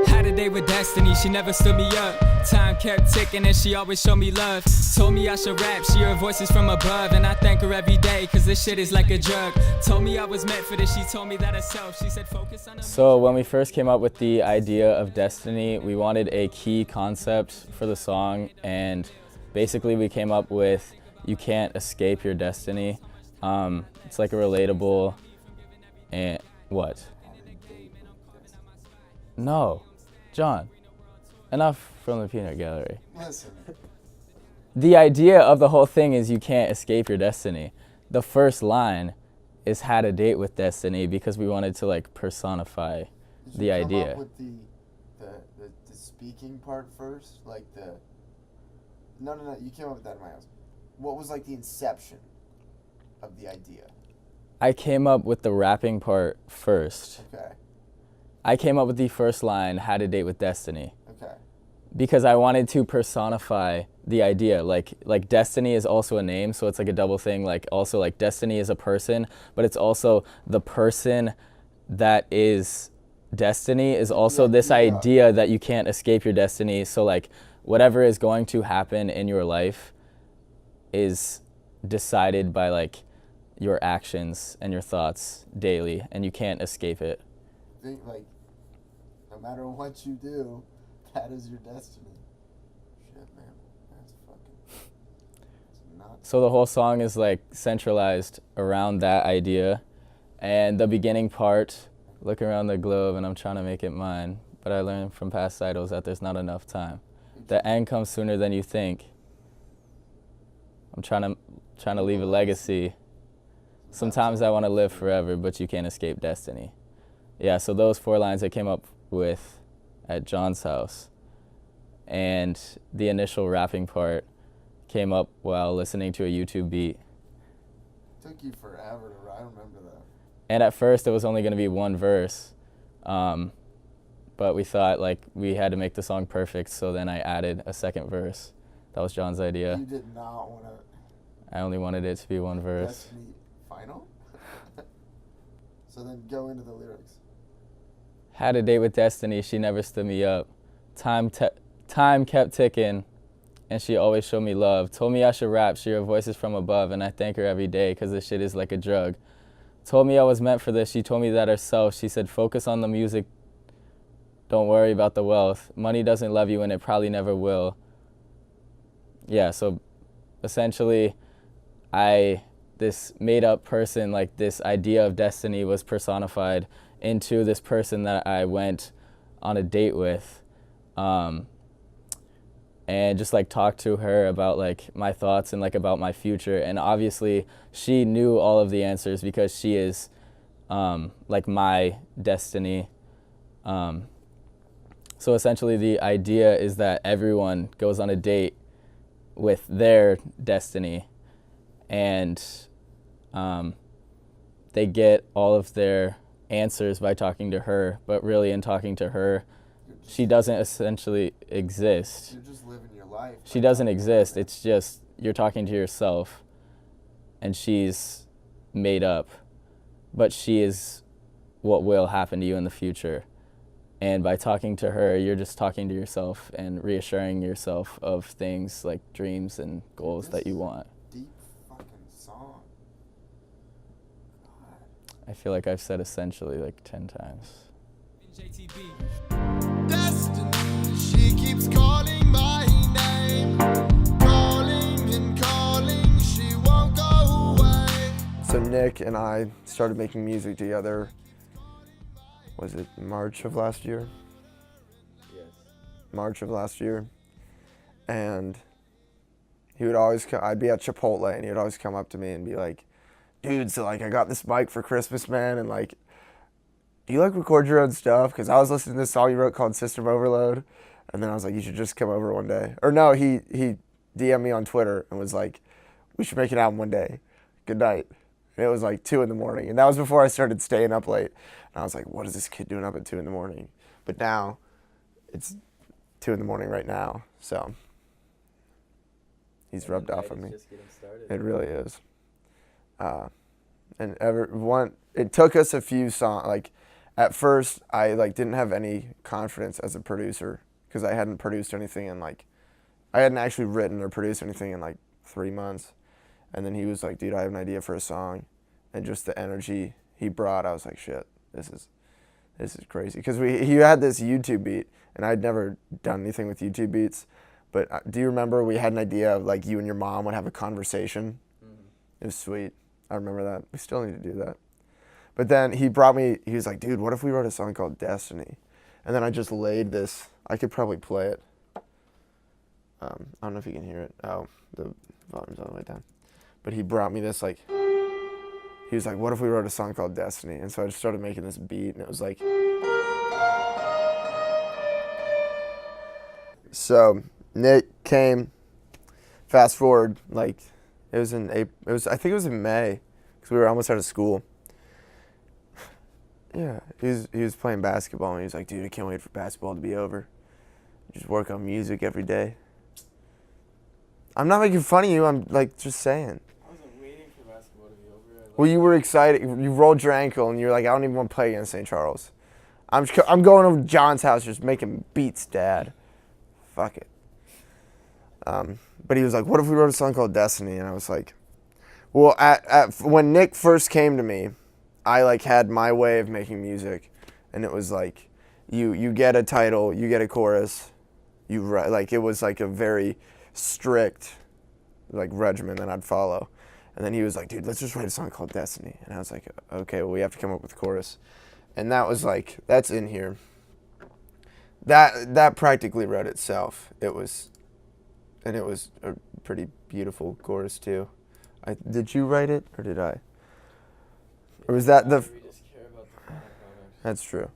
Had a day with Destiny, she never stood me up. Time kept ticking and she always showed me love. Told me I should rap, she heard voices from above. And I thank her every day, cause this shit is like a drug. Told me I was meant for this, she told me that herself. She said focus on the So when we first came up with the idea of Destiny, we wanted a key concept for the song. And basically we came up with, you can't escape your destiny. It's like a relatable, and what? No, John, enough from the peanut gallery. Listen. The idea of the whole thing is you can't escape your destiny. The first line is had a date with destiny because we wanted to like personify the idea. Did you come up with the speaking part first? Like the... No, you came up with that in my house. What was like the inception of the idea? I came up with the rapping part first. Okay. I came up with the first line, had a date with destiny. Okay. Because I wanted to personify the idea. Like destiny is also a name, so it's like a double thing. Like also like destiny is a person, but it's also the person that is destiny is also this idea that you can't escape your destiny. So like whatever is going to happen in your life is decided by like your actions and your thoughts daily, and you can't escape it. Think like, no matter what you do, that is your destiny. Shit, man, that's fucking. It's nuts. So the whole song is like centralized around that idea, and the beginning part, look around the globe and I'm trying to make it mine, but I learned from past idols that there's not enough time. The end comes sooner than you think. I'm trying to leave a legacy. Sometimes I want to live forever, but you can't escape destiny. Yeah, so those 4 lines I came up with at John's house. And the initial rapping part came up while listening to a YouTube beat. Took you forever to write, I remember that. And at first it was only going to be 1 verse. But we thought like we had to make the song perfect, so then I added a 2nd verse. That was John's idea. You did not want to... I only wanted it to be 1 verse. Destiny final? So then go into the lyrics. Had a date with destiny, she never stood me up. Time kept ticking, and she always showed me love. Told me I should rap, she heard voices from above, and I thank her every day, cause this shit is like a drug. Told me I was meant for this, she told me that herself. She said focus on the music, don't worry about the wealth. Money doesn't love you and it probably never will. Yeah, so essentially, this made up person, like this idea of destiny was personified into this person that I went on a date with, and just like talked to her about like my thoughts and like about my future. And obviously she knew all of the answers because she is like my destiny. So essentially the idea is that everyone goes on a date with their destiny, and they get all of their answers by talking to her, but really in talking to her, she doesn't essentially exist. You're just living your life. She doesn't exist. It's just you're talking to yourself, and she's made up, but she is what will happen to you in the future. And by talking to her, you're just talking to yourself and reassuring yourself of things like dreams and goals that you want. Deep fucking song. God. I feel like I've said essentially like 10 times. JTB. Destiny, she keeps calling my name. Calling and calling, she won't go away. So Nick and I started making music together. Was it March of last year? Yes. March of last year. And he would always come, I'd be at Chipotle and he would always come up to me and be like, dude, so like I got this mic for Christmas, man, and like, do you like record your own stuff? Because I was listening to this song you wrote called System Overload, and then I was like, you should just come over one day. Or no, he DM'd me on Twitter and was like, we should make an album one day. Good night. And it was like 2 in the morning, and that was before I started staying up late. And I was like, what is this kid doing up at 2 in the morning? But now, it's 2 in the morning right now, so he's rubbed off on me. It really is. And it took us a few songs, like at first I like didn't have any confidence as a producer because I hadn't produced anything in like, I hadn't actually written or produced anything in like 3 months. And then he was like, dude, I have an idea for a song. And just the energy he brought, I was like, shit, this is crazy. Because he had this YouTube beat, and I'd never done anything with YouTube beats. But do you remember we had an idea of like you and your mom would have a conversation? Mm-hmm. It was sweet. I remember that. We still need to do that. But then he was like, dude, what if we wrote a song called Destiny? And then I just laid this. I could probably play it. I don't know if you can hear it. Oh, the volume's all the way down. But he brought me this, like, he was like, what if we wrote a song called Destiny? And so I just started making this beat, and it was like, so Nick came, fast forward, like, it was in April, I think it was in May, because we were almost out of school. Yeah, he was playing basketball, and he was like, dude, I can't wait for basketball to be over. Just work on music every day. I'm not making fun of you, I'm like just saying. I wasn't waiting for basketball to be over. Well, you were excited. You rolled your ankle, and you're like, I don't even want to play against St. Charles. I'm going over to John's house just making beats, Dad. Fuck it. But he was like, what if we wrote a song called Destiny? And I was like, well, when Nick first came to me, I like had my way of making music, and it was like, you get a title, you get a chorus, you write, like it was like a very strict like regimen that I'd follow. And then he was like, dude, let's just write a song called Destiny. And I was like, okay, well, we have to come up with a chorus. And that was like, that's in here. That practically wrote itself. It was a pretty beautiful chorus too. Did you write it or did I? Or was that the? We just care about the final product. That's true.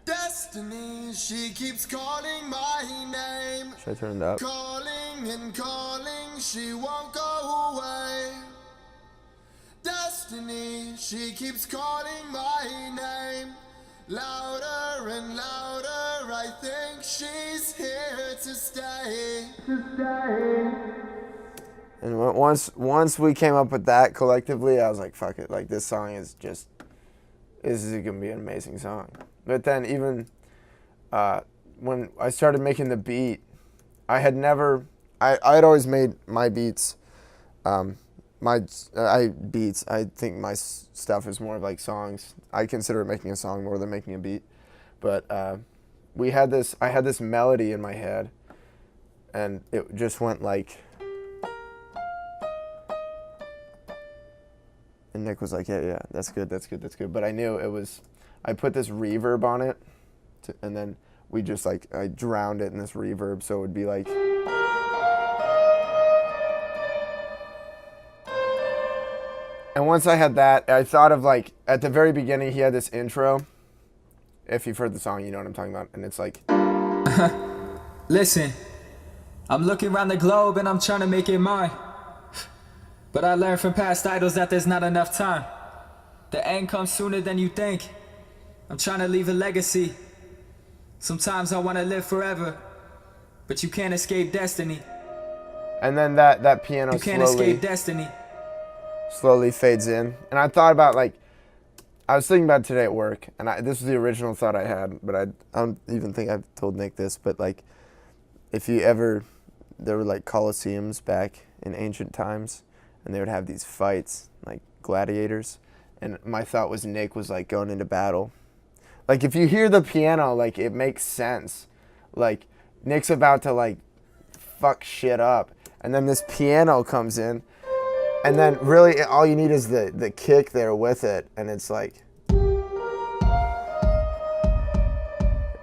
Destiny, she keeps calling my name. Should I turn it up? Calling and calling, she won't go away. Destiny, she keeps calling my name. Louder and louder, I think she's here to stay. And once we came up with that collectively, I was like, fuck it. Like, this song is just, this is going to be an amazing song. But then even when I started making the beat, I had always made my beats, I think my stuff is more like songs. I consider making a song more than making a beat. But I had this melody in my head, and it just went like, and Nick was like, yeah, that's good. But I knew it was, I put this reverb on it, and then we just like, I drowned it in this reverb, so it would be like, and once I had that, I thought of like, at the very beginning, he had this intro. If you've heard the song, you know what I'm talking about, and it's like, Listen, I'm looking around the globe and I'm trying to make it mine. But I learned from past idols that there's not enough time. The end comes sooner than you think. I'm trying to leave a legacy. Sometimes I want to live forever, but you can't escape destiny. and then that piano You can't escape destiny. slowly fades in. And I thought about, like, I was thinking about it today at work, and this was the original thought I had, but I don't even think I've told Nick this, but like, if you ever, there were like coliseums back in ancient times, and they would have these fights, like gladiators, and my thought was Nick was like going into battle. Like, if you hear the piano, like, it makes sense. Like, Nick's about to like fuck shit up, and then this piano comes in, and then really all you need is the kick there with it, and it's like,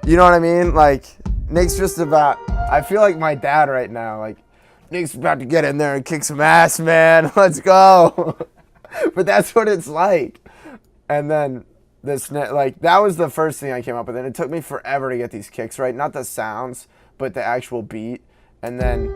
you know what I mean? Like, Nick's just about, I feel like my dad right now, like, Nick's about to get in there and kick some ass, man. Let's go. But that's what it's like. And then this, like, that was the first thing I came up with, and it took me forever to get these kicks right. Not the sounds, but the actual beat. And then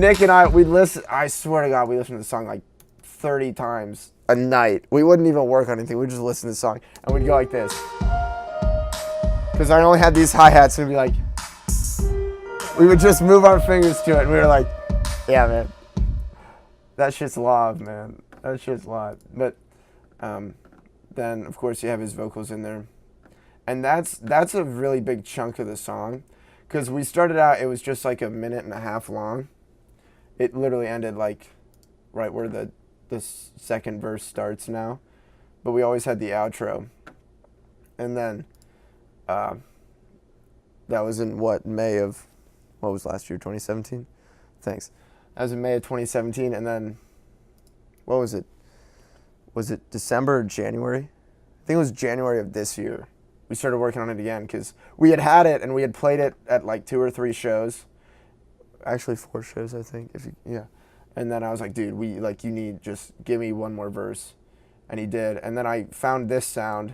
Nick and I, we'd listen, I swear to God, we listened to the song like 30 times a night. We wouldn't even work on anything. We'd just listen to the song, and we'd go like this. Because I only had these hi-hats, and we'd be like, we would just move our fingers to it, and we were like, yeah, man. That shit's love, man. That shit's a lot. But then, of course, you have his vocals in there. And that's a really big chunk of the song. Because we started out, it was just like a minute and a half long. It literally ended like right where the second verse starts now. But we always had the outro. And then that was in May of, what was last year, 2017? Thanks. That was in May of 2017. And then, what was it? Was it December or January? I think it was January of this year. We started working on it again because we had it and we had played it at like 2 or 3 shows. Actually 4 shows, I think. Yeah. And then I was like, dude, you need, just give me one more verse. And he did. And then I found this sound.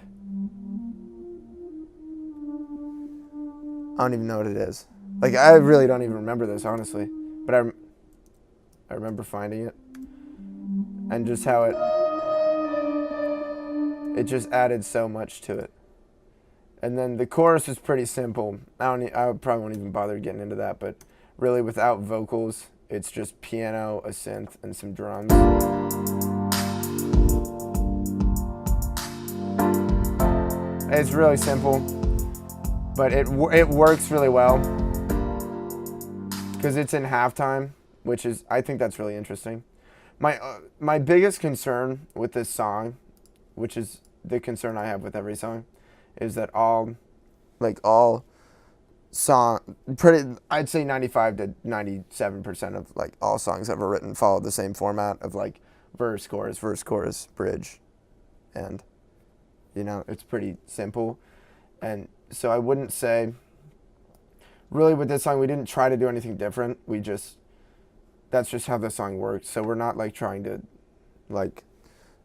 I don't even know what it is. Like, I really don't even remember this, honestly. But I remember finding it. And just how it just added so much to it. And then the chorus is pretty simple. I probably won't even bother getting into that, but really without vocals, it's just piano, a synth, and some drums. It's really simple, but it works really well because it's in halftime, which is, I think that's really interesting. My biggest concern with this song, which is the concern I have with every song, is that I'd say 95 to 97% of like all songs ever written follow the same format of like verse, chorus, bridge, and it's pretty simple. And so I wouldn't say, really with this song, we didn't try to do anything different. That's just how the song works. So we're not like trying to like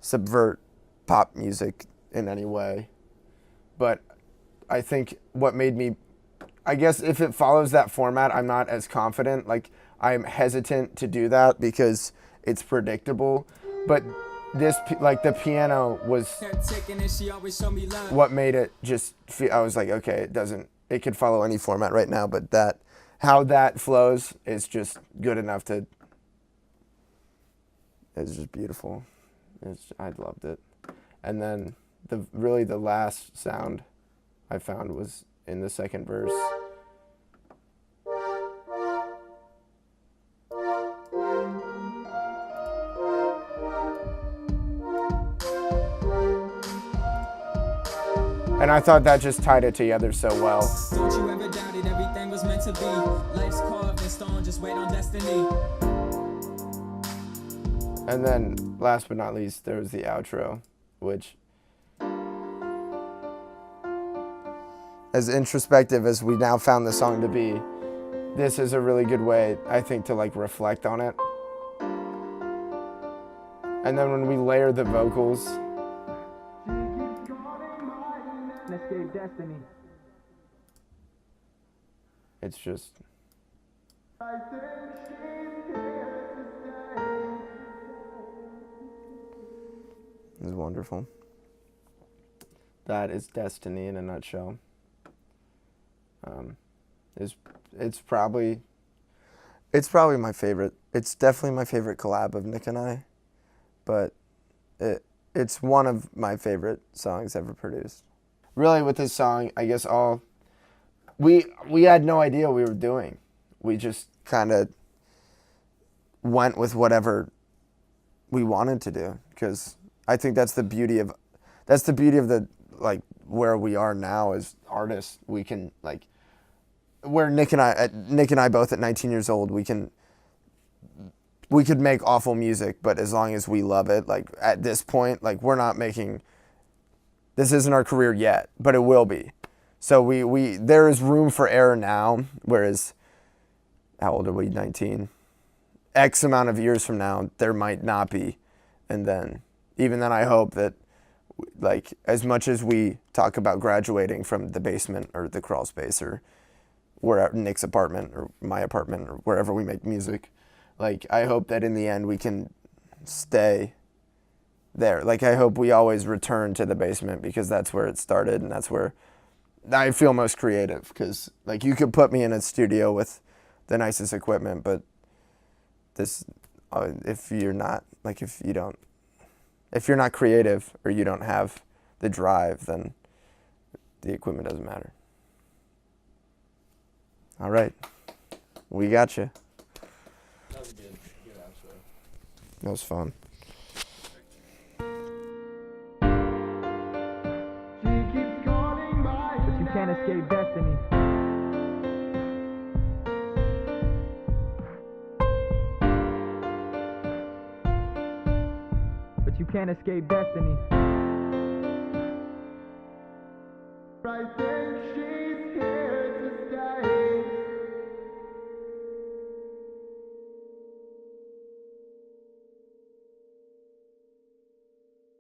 subvert pop music in any way. But I think what made me, I guess if it follows that format, I'm not as confident. Like, I'm hesitant to do that because it's predictable. But this, like, the piano was what made it just feel, I was like, okay, it could follow any format right now, but how that flows is just good enough to, it's just beautiful. I loved it. And then the last sound I found was in the second verse. And I thought that just tied it together so well. Don't you ever doubt it, everything was meant to be. Life's carved in stone, just wait on destiny. And then, last but not least, there was the outro, which, as introspective as we now found the song to be, this is a really good way, I think, to like reflect on it. And then when we layer the vocals, Let's get destiny. It's just, it's wonderful. That is Destiny in a nutshell. It's probably my favorite. It's definitely my favorite collab of Nick and I, but it's one of my favorite songs ever produced. Really, with this song, I guess we had no idea what we were doing. We just kind of went with whatever we wanted to do, because I think that's the beauty of the, like, where we are now as artists. We can, like, where Nick and I both at 19 years old, we could make awful music, but as long as we love it, like, at this point, like, this isn't our career yet, but it will be. So there is room for error now, whereas, how old are we, 19? X amount of years from now, there might not be. And then, even then, I hope that, like, as much as we talk about graduating from the basement or the crawl space or wherever, Nick's apartment or my apartment or wherever we make music, like, I hope that in the end we can stay there. Like, I hope we always return to the basement, because that's where it started and that's where I feel most creative. Because, like, you could put me in a studio with the nicest equipment, but this, if you don't if you're not creative or you don't have the drive, then the equipment doesn't matter. All right. We got you. That was a good outro. That was fun. But you can't escape destiny. But you can't escape destiny. I think she's here